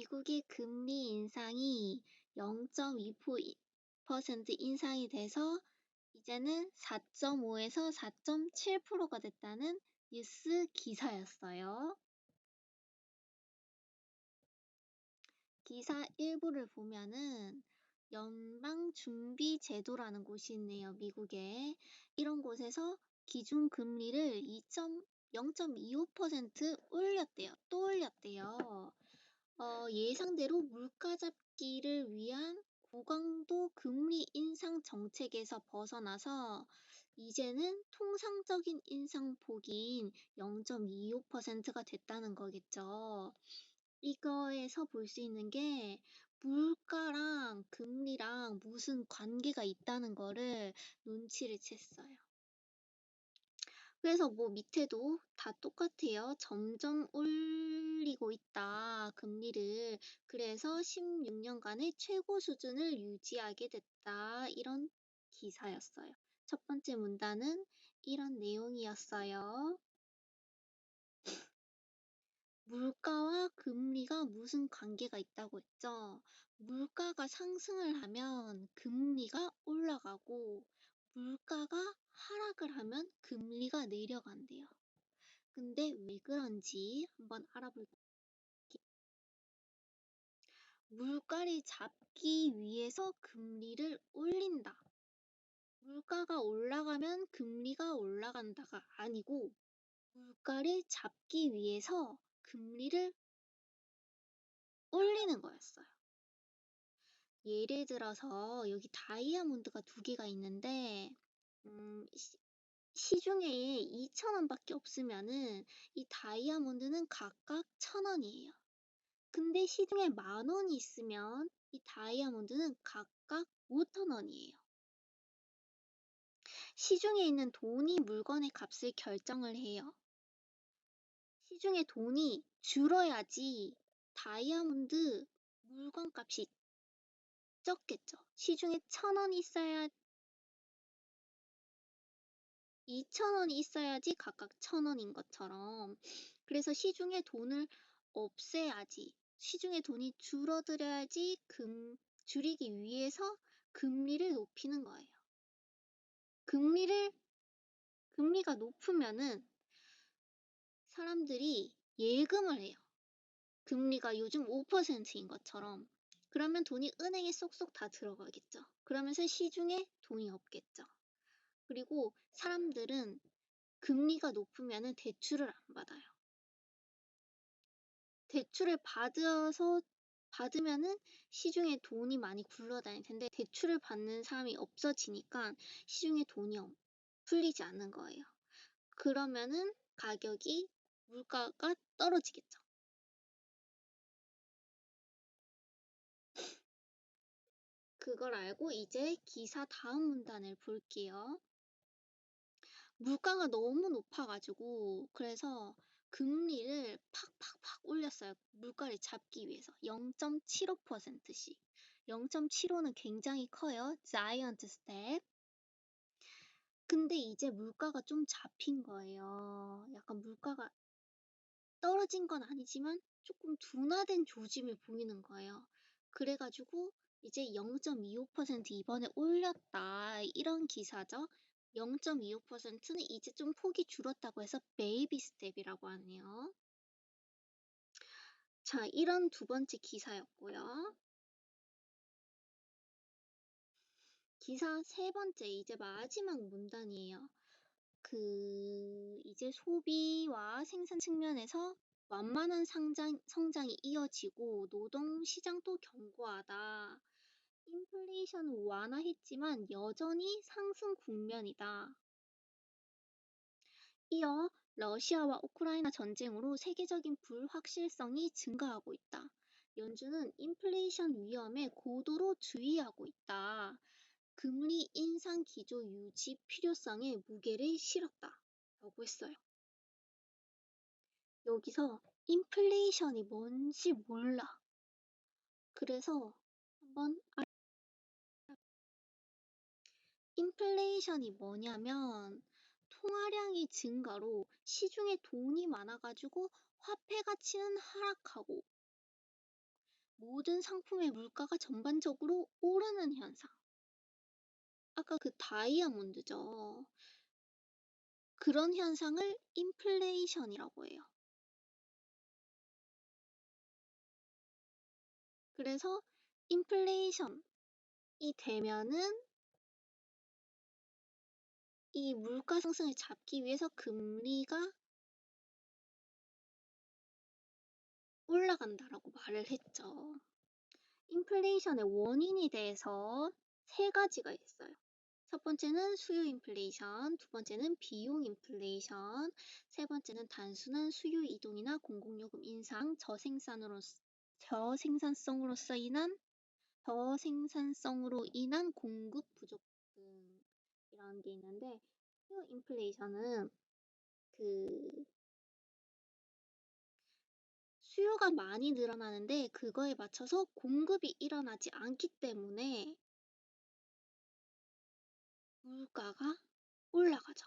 미국의 금리 인상이 0.2% 인상이 돼서 이제는 4.5에서 4.7%가 됐다는 뉴스 기사였어요. 기사 일부를 보면은 연방준비제도라는 곳이 있네요, 미국에. 이런 곳에서 기준금리를 0.25% 올렸대요. 또 올렸대요. 예상대로 물가 잡기를 위한 고강도 금리 인상 정책에서 벗어나서 이제는 통상적인 인상폭인 0.25%가 됐다는 거겠죠. 이거에서 볼 수 있는 게 물가랑 금리랑 무슨 관계가 있다는 거를 눈치를 챘어요. 그래서 뭐 밑에도 다 똑같아요. 점점 올리고 있다, 금리를. 그래서 16년간의 최고 수준을 유지하게 됐다. 이런 기사였어요. 첫 번째 문단은 이런 내용이었어요. 물가와 금리가 무슨 관계가 있다고 했죠? 물가가 상승을 하면 금리가 올라가고 물가가 하락을 하면 금리가 내려간대요. 근데 왜 그런지 한번 알아볼게요. 물가를 잡기 위해서 금리를 올린다. 물가가 올라가면 금리가 올라간다가 아니고 물가를 잡기 위해서 금리를 올리는 거였어요. 예를 들어서 여기 다이아몬드가 2개가 있는데 시중에 2,000원밖에 없으면은 이 다이아몬드는 각각 1,000원이에요. 근데 시중에 10,000원이 있으면 이 다이아몬드는 각각 5,000원이에요. 시중에 있는 돈이 물건의 값을 결정을 해요. 시중에 돈이 줄어야지 다이아몬드 물건 값이 적겠죠. 시중에 1,000원이 있어야 2,000원이 있어야지 각각 1,000원인 것처럼. 그래서 시중에 돈을 없애야지, 시중에 돈이 줄어들어야지 줄이기 위해서 금리를 높이는 거예요. 금리가 높으면은 사람들이 예금을 해요. 금리가 요즘 5%인 것처럼. 그러면 돈이 은행에 쏙쏙 다 들어가겠죠. 그러면서 시중에 돈이 없겠죠. 그리고 사람들은 금리가 높으면은 대출을 안 받아요. 대출을 받으면은 시중에 돈이 많이 굴러다닐 텐데 대출을 받는 사람이 없어지니까 시중에 돈이 풀리지 않는 거예요. 그러면은 물가가 떨어지겠죠. 그걸 알고 이제 기사 다음 문단을 볼게요. 물가가 너무 높아가지고 그래서 금리를 팍팍팍 올렸어요. 물가를 잡기 위해서 0.75%씩. 0.75는 굉장히 커요. Giant step. 근데 이제 물가가 좀 잡힌 거예요. 약간 물가가 떨어진 건 아니지만 조금 둔화된 조짐을 보이는 거예요. 그래가지고 이제 0.25% 이번에 올렸다, 이런 기사죠. 0.25%는 이제 좀 폭이 줄었다고 해서 베이비 스텝이라고 하네요. 자, 이런 두 번째 기사였고요. 기사 세 번째, 이제 마지막 문단이에요. 이제 소비와 생산 측면에서 완만한 성장이 이어지고 노동시장도 견고하다. 인플레이션은 완화했지만 여전히 상승 국면이다. 이어 러시아와 우크라이나 전쟁으로 세계적인 불확실성이 증가하고 있다. 연준은 인플레이션 위험에 고도로 주의하고 있다. 금리 인상 기조 유지 필요성에 무게를 실었다. 라고 했어요. 여기서 인플레이션이 뭔지 몰라. 그래서 한번 인플레이션이 뭐냐면 통화량이 증가로 시중에 돈이 많아가지고 화폐 가치는 하락하고 모든 상품의 물가가 전반적으로 오르는 현상. 아까 그 다이아몬드죠. 그런 현상을 인플레이션이라고 해요. 그래서 인플레이션이 되면은 이 물가 상승을 잡기 위해서 금리가 올라간다라고 말을 했죠. 인플레이션의 원인에 대해서 세 가지가 있어요. 첫 번째는 수요 인플레이션, 두 번째는 비용 인플레이션, 세 번째는 단순한 수요 이동이나 공공요금 인상, 저생산성으로 인한 공급 부족 등 이런 게 있는데, 수요 인플레이션은 수요가 많이 늘어나는데 그거에 맞춰서 공급이 일어나지 않기 때문에 물가가 올라가죠.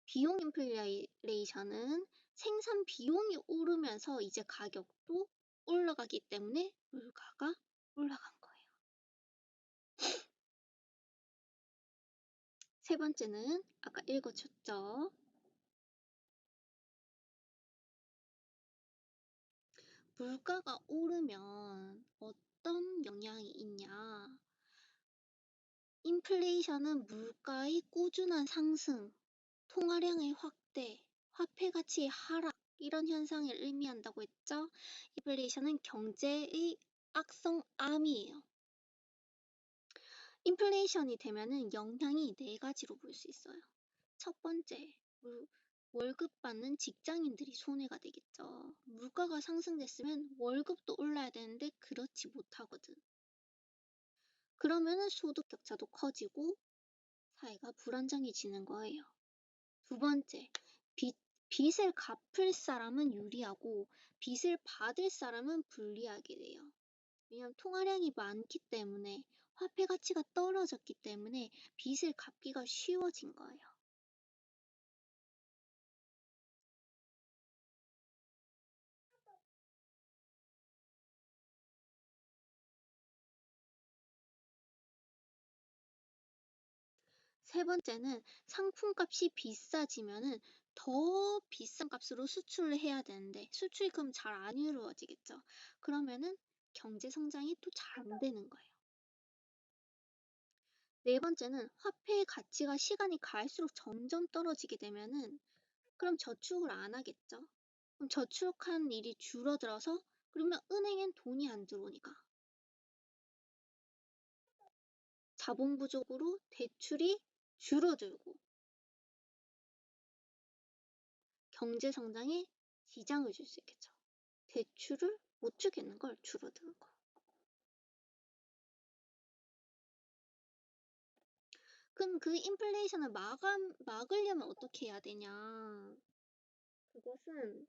비용 인플레이션은 생산 비용이 오르면서 이제 가격도 올라가기 때문에 물가가 올라간 거예요. 세 번째는 아까 읽어줬죠. 물가가 오르면 어떤 영향이 있냐? 인플레이션은 물가의 꾸준한 상승, 통화량의 확대, 화폐 가치의 하락 이런 현상을 의미한다고 했죠. 인플레이션은 경제의 악성암이에요. 인플레이션이 되면은 영향이 네 가지로 볼 수 있어요. 첫 번째, 월급 받는 직장인들이 손해가 되겠죠. 물가가 상승됐으면 월급도 올라야 되는데 그렇지 못하거든. 그러면은 소득 격차도 커지고 사회가 불안정해지는 거예요. 두 번째, 빚을 갚을 사람은 유리하고 빚을 받을 사람은 불리하게 돼요. 왜냐하면 통화량이 많기 때문에 화폐 가치가 떨어졌기 때문에 빚을 갚기가 쉬워진 거예요. 세 번째는 상품값이 비싸지면은 더 비싼 값으로 수출을 해야 되는데 수출이 그럼 잘 안 이루어지겠죠. 그러면은 경제 성장이 또 잘 안 되는 거예요. 네 번째는 화폐의 가치가 시간이 갈수록 점점 떨어지게 되면은 그럼 저축을 안 하겠죠. 그럼 저축한 일이 줄어들어서 그러면 은행엔 돈이 안 들어오니까 자본 부족으로 대출이 줄어들고 경제 성장에 지장을 줄 수 있겠죠. 대출을 못 주겠는 걸 줄어드는 거. 그럼 그 인플레이션을 막으려면 어떻게 해야 되냐? 그것은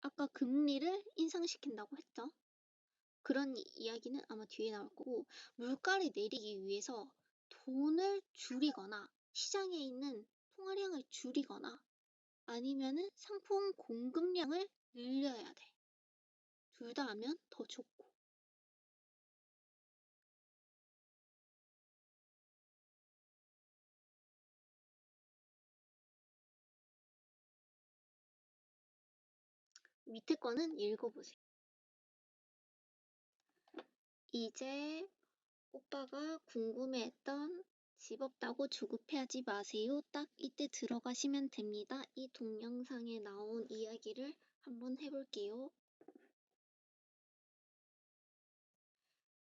아까 금리를 인상시킨다고 했죠. 그런 이야기는 아마 뒤에 나올 거고 물가를 내리기 위해서 돈을 줄이거나 시장에 있는 통화량을 줄이거나 아니면은 상품 공급량을 늘려야 돼. 둘 다 하면 더 좋고. 밑에 거는 읽어보세요. 이제 오빠가 궁금해했던 집 없다고 조급해하지 마세요. 딱 이때 들어가시면 됩니다. 이 동영상에 나온 이야기를 한번 해볼게요.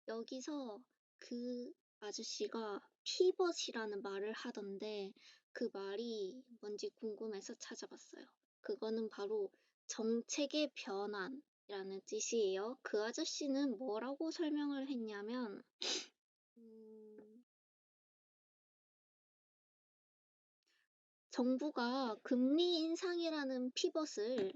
여기서 그 아저씨가 피벗이라는 말을 하던데 그 말이 뭔지 궁금해서 찾아봤어요. 그거는 바로 정책의 변환이라는 뜻이에요. 그 아저씨는 뭐라고 설명을 했냐면 정부가 금리 인상이라는 피벗을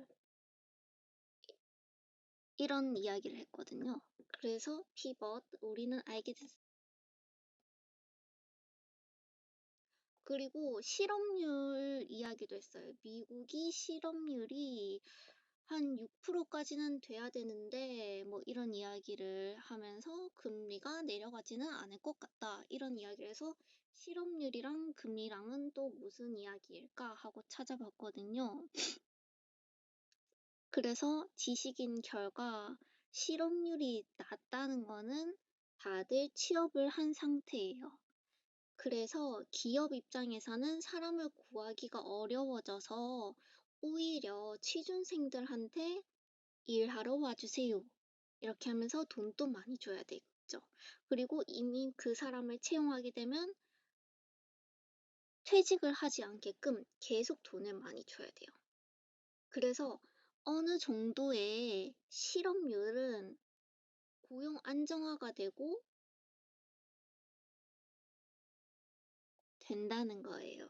이런 이야기를 했거든요. 그래서 피벗 우리는 알게 됐어요. 그리고 실업률 이야기도 했어요. 미국이 실업률이 한 6% 정도까지는 돼야 되는데 뭐 이런 이야기를 하면서 금리가 내려가지는 않을 것 같다. 이런 이야기를 해서 실업률이랑 금리랑은 또 무슨 이야기일까 하고 찾아봤거든요. 그래서 지식인 결과 실업률이 낮다는 거는 다들 취업을 한 상태예요. 그래서 기업 입장에서는 사람을 구하기가 어려워져서 오히려 취준생들한테 일하러 와주세요. 이렇게 하면서 돈도 많이 줘야 되겠죠. 그리고 이미 그 사람을 채용하게 되면 퇴직을 하지 않게끔 계속 돈을 많이 줘야 돼요. 그래서 어느 정도의 실업률은 고용 안정화가 되고 된다는 거예요.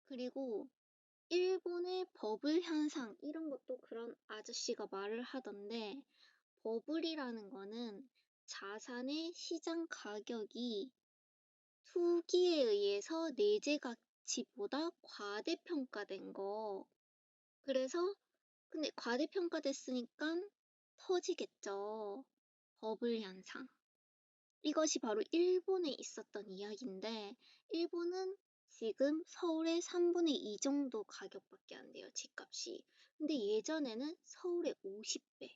그리고 일본의 버블 현상 이런 것도 그런 아저씨가 말을 하던데 버블이라는 거는 자산의 시장 가격이 투기에 의해서 내재 가치보다 과대평가된 거. 그래서 근데 과대평가됐으니까 터지겠죠. 버블 현상. 이것이 바로 일본에 있었던 이야기인데 일본은 지금 서울의 3분의 2 정도 가격밖에 안 돼요, 집값이. 근데 예전에는 서울의 50배.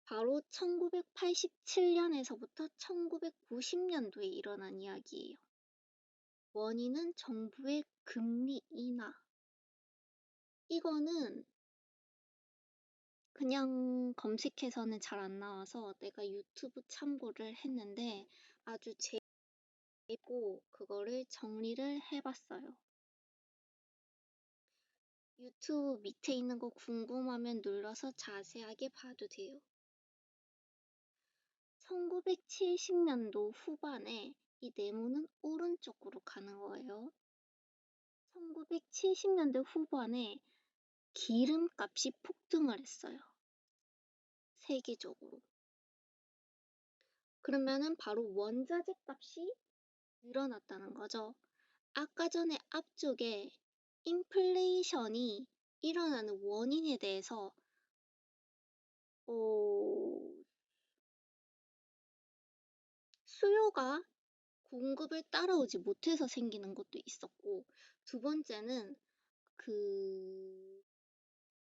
바로 1987년에서부터 1990년도에 일어난 이야기예요. 원인은 정부의 금리 인하. 이거는 그냥 검색해서는 잘 안 나와서 내가 유튜브 참고를 했는데 아주 재밌고 그거를 정리를 해봤어요. 유튜브 밑에 있는 거 궁금하면 눌러서 자세하게 봐도 돼요. 1970년도 후반에 이 네모는 오른쪽으로 가는 거예요. 1970년대 후반에 기름값이 폭등을 했어요. 세계적으로. 그러면은 바로 원자재 값이 늘어났다는 거죠. 아까 전에 앞쪽에 인플레이션이 일어나는 원인에 대해서 수요가 공급을 따라오지 못해서 생기는 것도 있었고 두 번째는 그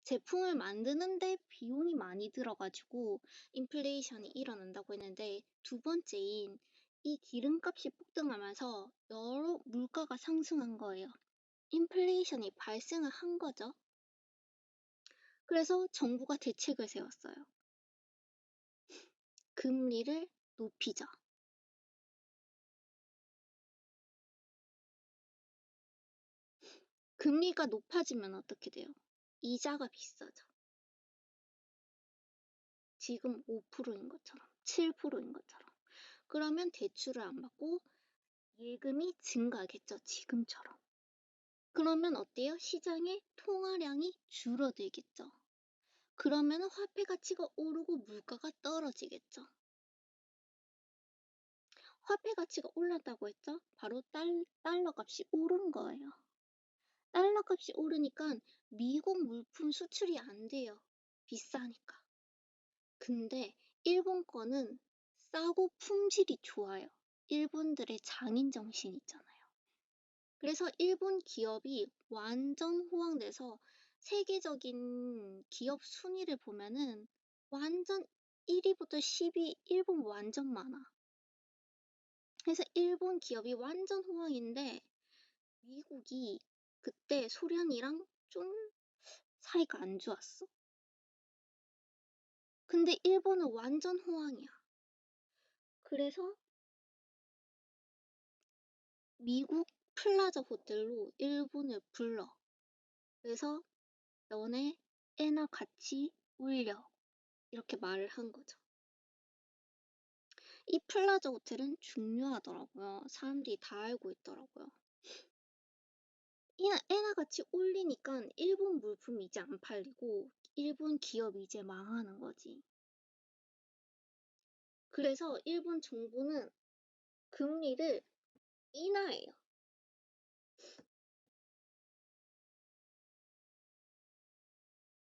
제품을 만드는데 비용이 많이 들어가지고 인플레이션이 일어난다고 했는데 두 번째인 이 기름값이 폭등하면서 여러 물가가 상승한 거예요. 인플레이션이 발생을 한 거죠. 그래서 정부가 대책을 세웠어요. 금리를 높이자. 금리가 높아지면 어떻게 돼요? 이자가 비싸죠. 지금 5%인 것처럼, 7%인 것처럼. 그러면 대출을 안 받고 예금이 증가하겠죠, 지금처럼. 그러면 어때요? 시장의 통화량이 줄어들겠죠. 그러면 화폐 가치가 오르고 물가가 떨어지겠죠. 화폐 가치가 올랐다고 했죠? 바로 달러 값이 오른 거예요. 달러 값이 오르니까 미국 물품 수출이 안 돼요. 비싸니까. 근데 일본 거는 싸고 품질이 좋아요. 일본들의 장인 정신 있잖아요. 그래서 일본 기업이 완전 호황돼서 세계적인 기업 순위를 보면은 완전 1위부터 10위 일본 완전 많아. 그래서 일본 기업이 완전 호황인데 미국이 그때 소련이랑 좀 사이가 안 좋았어. 근데 일본은 완전 호황이야. 그래서 미국 플라자 호텔로 일본을 불러. 그래서 너네 엔화 같이 올려. 이렇게 말을 한 거죠. 이 플라자 호텔은 중요하더라고요. 사람들이 다 알고 있더라고요. 엔화 같이 올리니까 일본 물품이 이제 안 팔리고 일본 기업이 이제 망하는 거지. 그래서 일본 정부는 금리를 인하예요.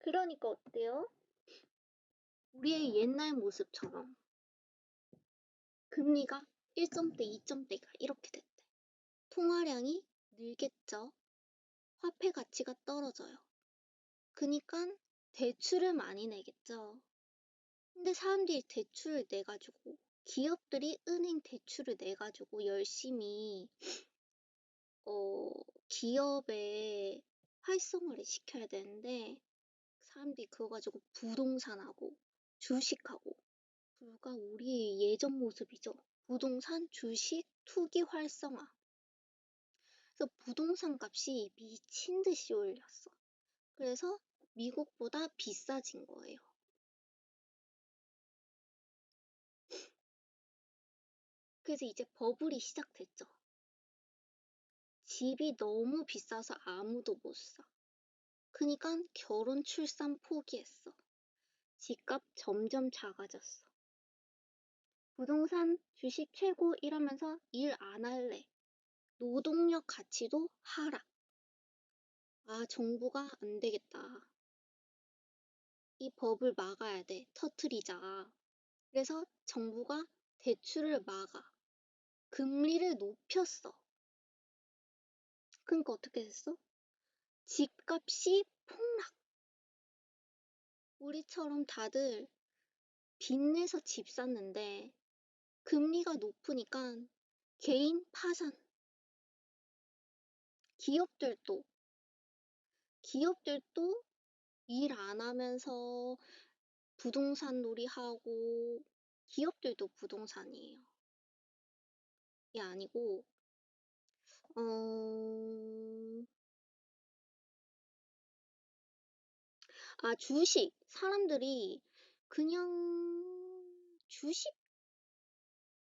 그러니까 어때요? 우리의 옛날 모습처럼 금리가 1점대, 2점대가 이렇게 됐대. 통화량이 늘겠죠. 화폐 가치가 떨어져요. 그니까 대출을 많이 내겠죠. 근데 사람들이 대출을 내가지고 기업들이 은행 대출을 내가지고 열심히 기업에 활성화를 시켜야 되는데 사람들이 그거 가지고 부동산하고 주식하고 불과 우리의 예전 모습이죠. 부동산, 주식, 투기 활성화. 그래서 부동산 값이 미친 듯이 올렸어. 그래서 미국보다 비싸진 거예요. 그래서 이제 버블이 시작됐죠. 집이 너무 비싸서 아무도 못 사. 그니까 결혼 출산 포기했어. 집값 점점 작아졌어. 부동산 주식 최고 이러면서 일 안 할래. 노동력 가치도 하락. 아, 정부가 안 되겠다. 이 법을 막아야 돼. 터트리자. 그래서 정부가 대출을 막아. 금리를 높였어. 그러니까 어떻게 됐어? 집값이 폭락. 우리처럼 다들 빚내서 집 샀는데 금리가 높으니까 개인 파산. 기업들도 일 안 하면서 부동산 놀이하고 기업들도 부동산이에요. 이게 아니고 어... 주식. 사람들이 그냥 주식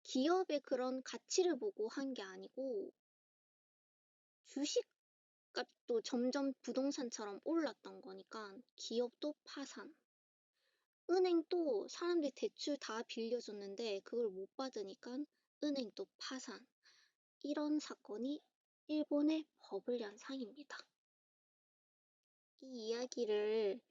기업의 그런 가치를 보고 한 게 아니고 주식 값도 점점 부동산처럼 올랐던 거니까 기업도 파산. 은행도 사람들이 대출 다 빌려줬는데 그걸 못 받으니까 은행도 파산. 이런 사건이 일본의 버블 현상입니다. 이 이야기를